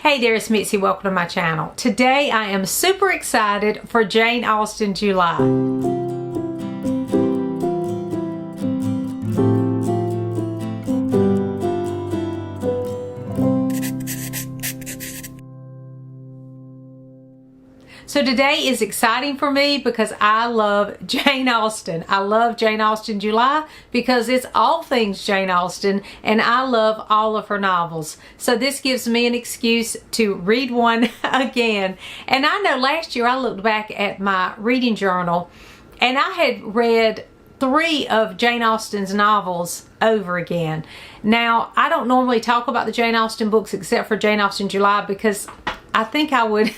Hey there, it's Mitzi. Welcome to my channel. Today I am super excited for Jane Austen July. So today is exciting for me because I love Jane Austen. I love Jane Austen July because it's all things Jane Austen and I love all of her novels. So this gives me an excuse to read one again. And I know last year I looked back at my reading journal and I had read 3 of Jane Austen's novels over again. Now, I don't normally talk about the Jane Austen books except for Jane Austen July because I think I would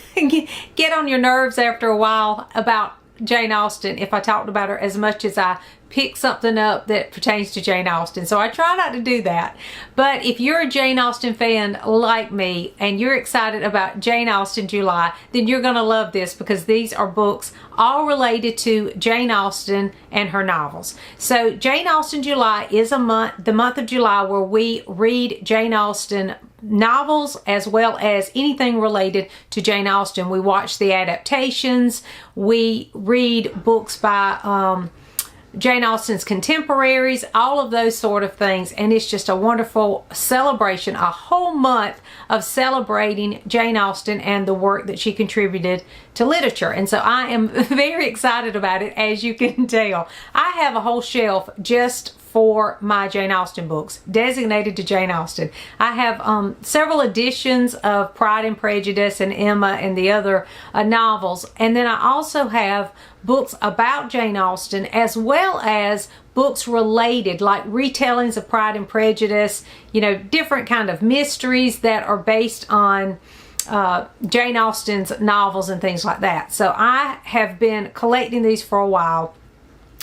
get on your nerves after a while about Jane Austen if I talked about her as much as I pick something up that pertains to Jane Austen. So I try not to do that. But if you're a Jane Austen fan like me and you're excited about Jane Austen July, then you're going to love this because these are books all related to Jane Austen and her novels. So Jane Austen July is the month of July where we read Jane Austen novels as well as anything related to Jane Austen. We watch the adaptations, we read books by Jane Austen's contemporaries, all of those sort of things, and it's just a wonderful celebration, a whole month of celebrating Jane Austen and the work that she contributed to literature. And so I am very excited about it, as you can tell. I have a whole shelf just for my Jane Austen books designated to Jane Austen. I have several editions of Pride and Prejudice and Emma and the other novels, and then I also have books about Jane Austen as well as books related like retellings of Pride and Prejudice, you know, different kind of mysteries that are based on Jane Austen's novels and things like that. So I have been collecting these for a while.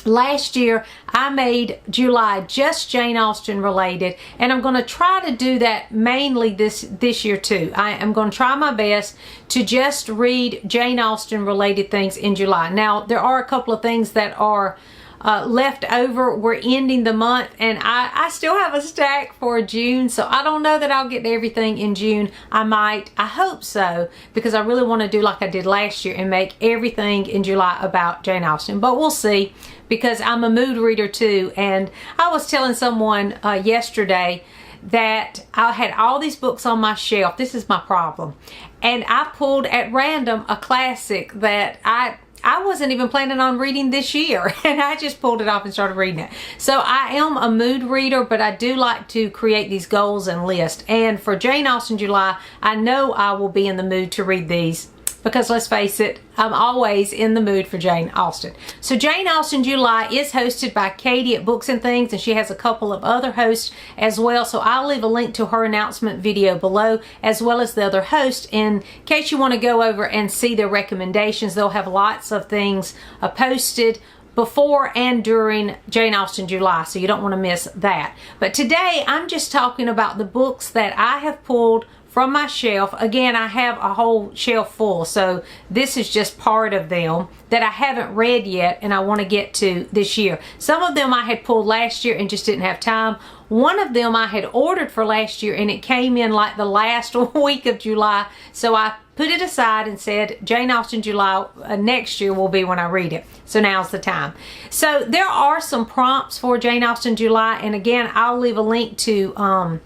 Last year, I made July just Jane Austen related, and I'm going to try to do that mainly this year too. I am going to try my best to just read Jane Austen related things in July. Now, there are a couple of things that are left over. We're ending the month and I still have a stack for June, so I don't know that I'll get to everything in June. I hope so, because I really want to do like I did last year and make everything in July about Jane Austen, but we'll see, because I'm a mood reader too. And I was telling someone yesterday that I had all these books on my shelf. This is my problem, and I pulled at random a classic that I wasn't even planning on reading this year, and I just pulled it off and started reading it. So I am a mood reader, but I do like to create these goals and lists. And for Jane Austen July, I know I will be in the mood to read these because, let's face it, I'm always in the mood for Jane Austen. So Jane Austen July is hosted by Katie at Books and Things, and she has a couple of other hosts as well. So I'll leave a link to her announcement video below, as well as the other host, in case you want to go over and see their recommendations. They'll have lots of things posted before and during Jane Austen July, so you don't want to miss that. But today I'm just talking about the books that I have pulled from my shelf. Again, I have a whole shelf full, so this is just part of them that I haven't read yet and I want to get to this year. Some of them I had pulled last year and just didn't have time. One of them I had ordered for last year and it came in like the last week of July, so I put it aside and said Jane Austen July next year will be when I read it. So now's the time. So there are some prompts for Jane Austen July, and again, I'll leave a link to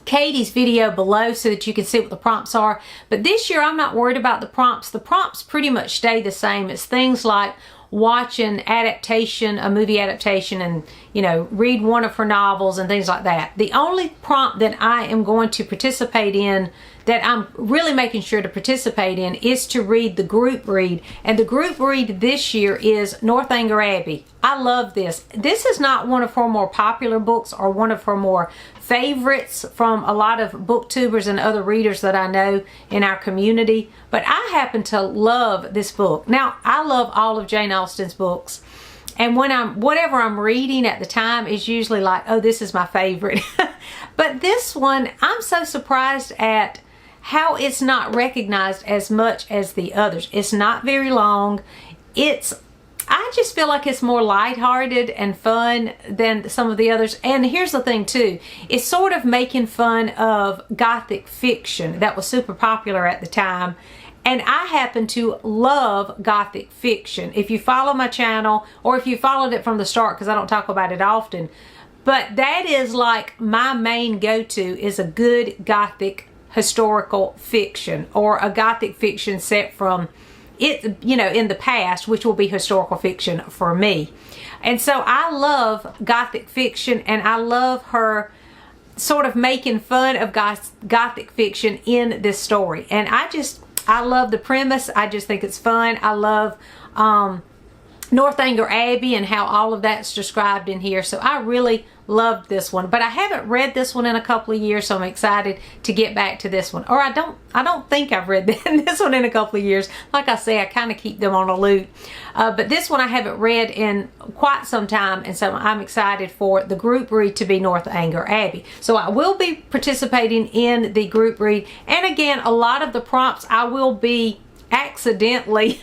Katie's video below so that you can see what the prompts are. But this year I'm not worried about the prompts. The prompts pretty much stay the same. It's things like watch an adaptation, a movie adaptation, and, you know, read one of her novels and things like that. The only prompt that I am going to participate in, that I'm really making sure to participate in, is to read the group read. And the group read this year is Northanger Abbey. I love this. This is not one of her more popular books or one of her more favorites from a lot of booktubers and other readers that I know in our community, but I happen to love this book. Now, I love all of Jane Austen's books, and whatever I'm reading at the time is usually like, oh, this is my favorite. But this one, I'm so surprised at how it's not recognized as much as the others. It's not very long. It's I just feel like it's more lighthearted and fun than some of the others. And here's the thing too, it's sort of making fun of Gothic fiction that was super popular at the time. And I happen to love Gothic fiction. If you follow my channel, or if you followed it from the start, because I don't talk about it often, but that is like my main go-to, is a good Gothic historical fiction, or a Gothic fiction set from it, you know, in the past, which will be historical fiction for me. And so I love Gothic fiction, and I love her sort of making fun of Gothic fiction in this story. And I love the premise. I just think it's fun. I love Northanger Abbey and how all of that's described in here. So I really loved this one, but I haven't read this one in a couple of years, so I'm excited to get back to this one. Or I don't think I've read this one in a couple of years. Like I say, I kind of keep them on a loop. But this one I haven't read in quite some time, and so I'm excited for the group read to be Northanger Abbey. So I will be participating in the group read, and again, a lot of the prompts I will be accidentally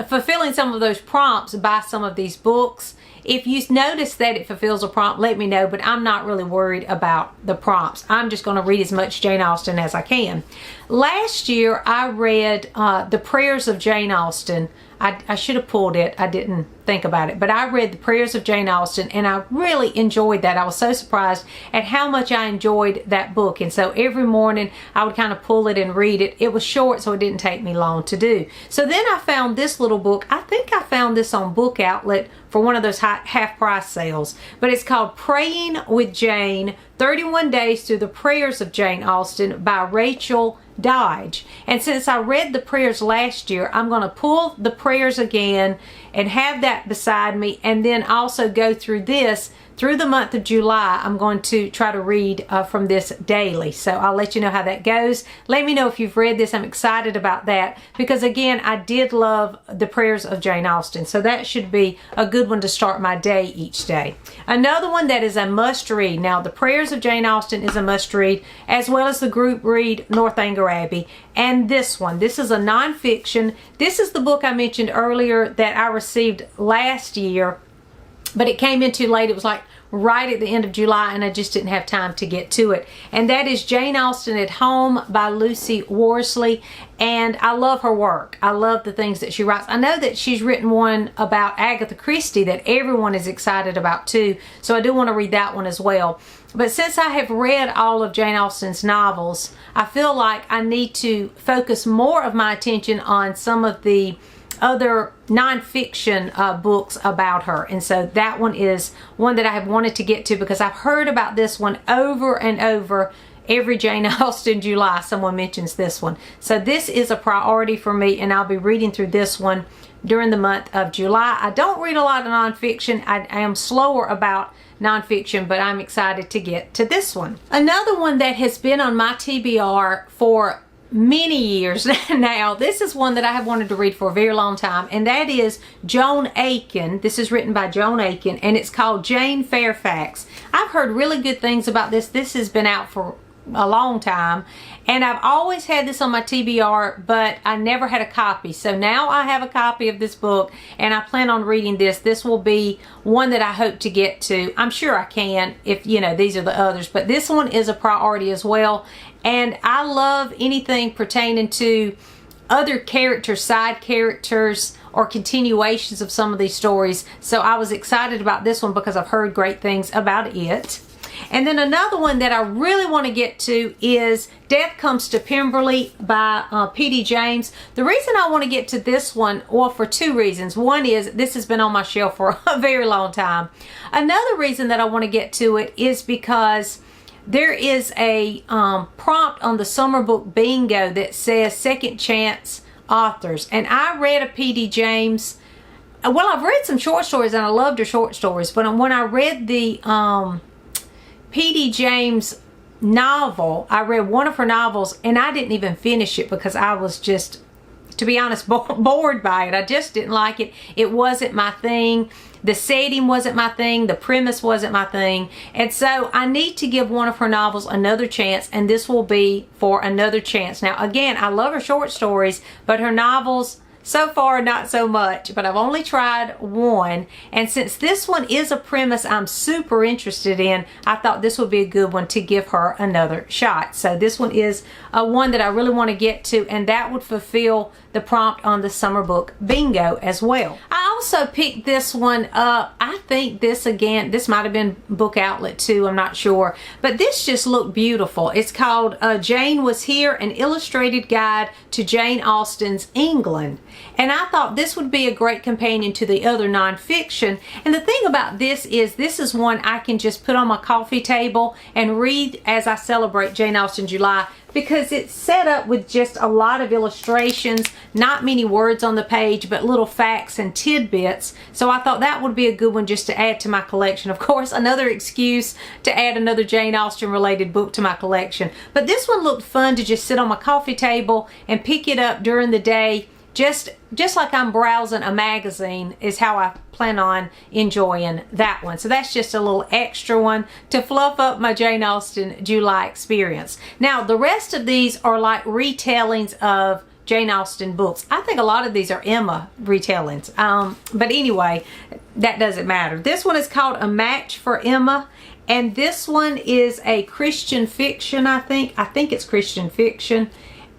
fulfilling some of those prompts by some of these books. If you notice that it fulfills a prompt, let me know, but I'm not really worried about the prompts. I'm just going to read as much Jane Austen as I can. Last year, I read The Prayers of Jane Austen. I should have pulled it. I didn't think about it. But I read The Prayers of Jane Austen, and I really enjoyed that. I was so surprised at how much I enjoyed that book. And so every morning, I would kind of pull it and read it. It was short, so it didn't take me long to do. So then I found this little book. I think I found this on Book Outlet for one of those half-price sales. But it's called Praying with Jane, 31 Days Through the Prayers of Jane Austen by Rachel Dodge. And since I read the prayers last year, I'm going to pull the prayers again and have that beside me, and then also go through this through the month of July. I'm going to try to read from this daily. So I'll let you know how that goes. Let me know if you've read this. I'm excited about that because, again, I did love The Prayers of Jane Austen. So that should be a good one to start my day each day. Another one that is a must read. Now, The Prayers of Jane Austen is a must read, as well as the group read Northanger Abbey. And this one, this is a nonfiction. This is the book I mentioned earlier that I received last year, but it came in too late. It was like right at the end of July, and I just didn't have time to get to it. And that is Jane Austen at Home by Lucy Worsley. And I love her work. I love the things that she writes. I know that she's written one about Agatha Christie that everyone is excited about too. So I do want to read that one as well. But since I have read all of Jane Austen's novels, I feel like I need to focus more of my attention on some of the other nonfiction books about her. And so that one is one that I have wanted to get to because I've heard about this one over and over. Every Jane Austen July, someone mentions this one. So this is a priority for me, and I'll be reading through this one during the month of July. I don't read a lot of nonfiction. I am slower about nonfiction, but I'm excited to get to this one. Another one that has been on my TBR for many years now. This is one that I have wanted to read for a very long time, and that is Joan Aiken. This is written by Joan Aiken, and it's called Jane Fairfax. I've heard really good things about this. This has been out for a long time, and I've always had this on my TBR, but I never had a copy. So now I have a copy of this book, and I plan on reading this. This will be one that I hope to get to. I'm sure I can if, you know, these are the others, but this one is a priority as well. And I love anything pertaining to other characters, side characters, or continuations of some of these stories. So I was excited about this one because I've heard great things about it. And then another one that I really want to get to is Death Comes to Pemberley by P.D. James. The reason I want to get to this one, well, for two reasons. One is this has been on my shelf for a very long time. Another reason that I want to get to it is because there is a prompt on the summer book bingo that says second chance authors. And I read a P.D. James. Well, I've read some short stories and I loved her short stories. But when I read the P.D. James novel, I read one of her novels and I didn't even finish it because I was just, to be honest, bored by it. I just didn't like it. It wasn't my thing. The setting wasn't my thing. The premise wasn't my thing. And so I need to give one of her novels another chance, and this will be for another chance. Now, again, I love her short stories, but her novels, So far, not so much, but I've only tried one. And since this one is a premise I'm super interested in, I thought this would be a good one to give her another shot. So this one is one that I really want to get to, and that would fulfill the prompt on the summer book bingo as well. I also picked this one up. I think this might have been Book Outlet too, I'm not sure. But this just looked beautiful. It's called Jane Was Here, an illustrated guide to Jane Austen's England. And I thought this would be a great companion to the other nonfiction. And the thing about this is one I can just put on my coffee table and read as I celebrate Jane Austen July, because it's set up with just a lot of illustrations, not many words on the page, but little facts and tidbits. So I thought that would be a good one just to add to my collection. Of course, another excuse to add another Jane Austen related book to my collection. But this one looked fun to just sit on my coffee table and pick it up during the day. Just like I'm browsing a magazine is how I plan on enjoying that one. So that's just a little extra one to fluff up my Jane Austen July experience. Now, the rest of these are like retellings of Jane Austen books. I think a lot of these are Emma retellings. But anyway, that doesn't matter. This one is called A Match for Emma. And this one is a Christian fiction, I think. I think it's Christian fiction.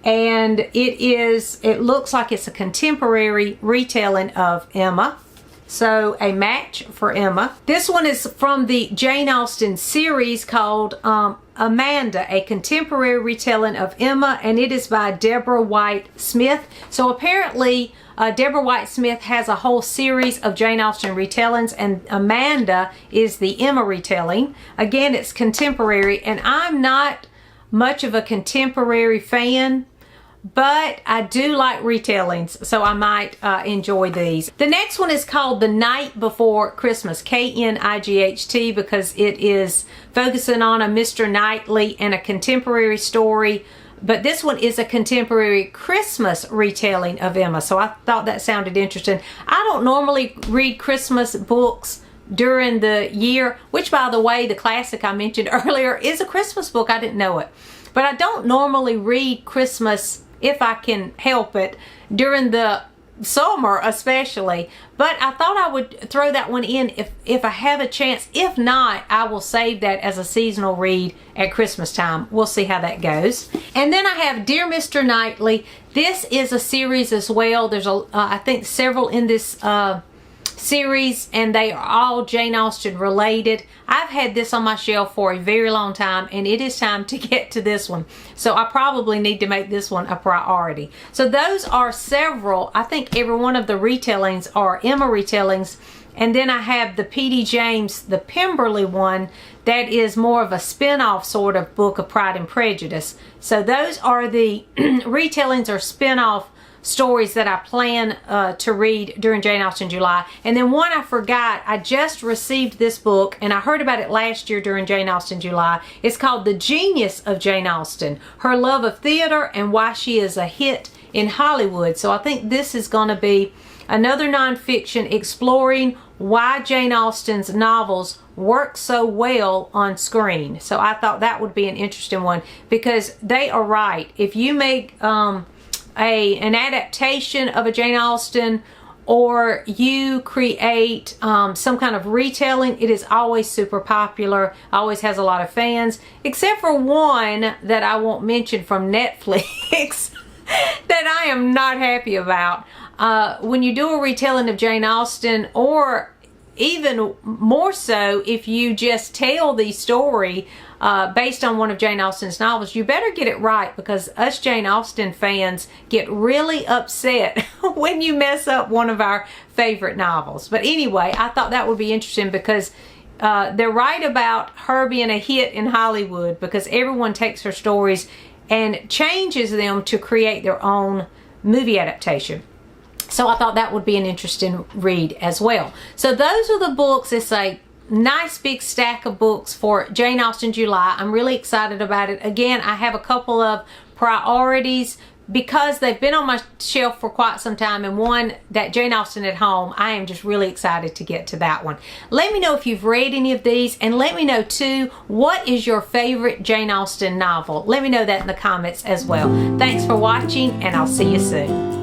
And it looks like it's a contemporary retelling of Emma. So, A Match for Emma. This one is from the Jane Austen series called Amanda, a contemporary retelling of Emma, and it is by Deborah White Smith. So apparently Deborah White Smith has a whole series of Jane Austen retellings, and Amanda is the Emma retelling. Again, it's contemporary, and I'm not much of a contemporary fan, but I do like retellings, so I might enjoy these. The next one is called The Night Before Christmas, K-N-I-G-H-T, because it is focusing on a Mr. Knightley and a contemporary story. But this one is a contemporary Christmas retelling of Emma, so I thought that sounded interesting. I don't normally read Christmas books during the year, which, by the way, the classic I mentioned earlier is a Christmas book. I didn't know it. But I don't normally read Christmas, if I can help it, during the summer especially. But I thought I would throw that one in if I have a chance. If not, I will save that as a seasonal read at Christmas time. We'll see how that goes. And then I have Dear Mr. Knightley. This is a series as well. There's I think several in this series, and they are all Jane Austen related. I've had this on my shelf for a very long time, and it is time to get to this one. So I probably need to make this one a priority. So those are several. I think every one of the retellings are Emma retellings. And then I have the P.D. James, the Pemberley one, that is more of a spin-off sort of book of Pride and Prejudice. So those are the retellings or spin-off stories that I plan to read during Jane Austen July. And then one I forgot, I just received this book, and I heard about it last year during Jane Austen July. It's called The Genius of Jane Austen, Her Love of Theater and Why She is a Hit in Hollywood. So I think this is going to be another nonfiction exploring why Jane Austen's novels work so well on screen. So I thought that would be an interesting one, because they are right. If you make an adaptation of a Jane Austen, or you create some kind of retelling, it is always super popular, always has a lot of fans, except for one that I won't mention from Netflix that I am not happy about. When you do a retelling of Jane Austen, or even more so if you just tell the story based on one of Jane Austen's novels, you better get it right, because us Jane Austen fans get really upset when you mess up one of our favorite novels. But anyway, I thought that would be interesting, because they're right about her being a hit in Hollywood, because everyone takes her stories and changes them to create their own movie adaptation. So I thought that would be an interesting read as well. So those are the books. It's a nice big stack of books for Jane Austen July. I'm really excited about it. Again, I have a couple of priorities because they've been on my shelf for quite some time, and one, that Jane Austen at Home, I am just really excited to get to that one. Let me know if you've read any of these, and let me know too, what is your favorite Jane Austen novel? Let me know that in the comments as well. Thanks for watching, and I'll see you soon.